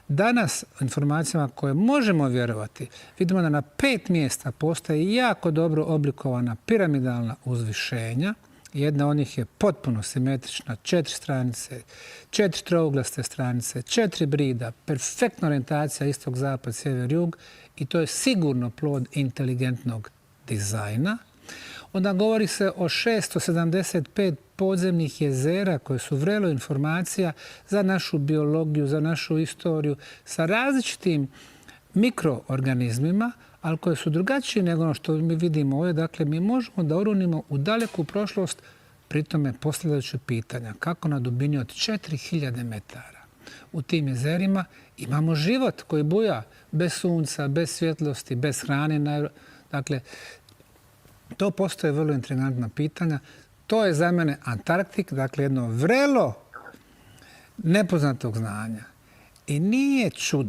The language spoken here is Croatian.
Danas, informacijama koje možemo vjerovati, vidimo da na 5 mjesta postoje jako dobro oblikovana piramidalna uzvišenja. Jedna od njih je potpuno simetrična, 4 stranice, 4 trouglaste stranice, 4 brida, perfektna orijentacija istok, zapad, sjever, jug i to je sigurno plod inteligentnog dizajna. Onda govori se o 675 podzemnih jezera koje su vrelo informacija za našu biologiju, za našu istoriju, sa različitim mikroorganizmima, ali koje su drugačije nego ono što mi vidimo ovdje. Dakle, mi možemo da urunimo u daleku prošlost, pritome postavljajući pitanja kako na dubini od 4000 metara u tim jezerima imamo život koji buja bez sunca, bez svjetlosti, bez hrane. Dakle, to postoje vrlo intrigantna pitanja. To je za mene Antarktik, dakle jedno vrelo nepoznatog znanja. I nije čudo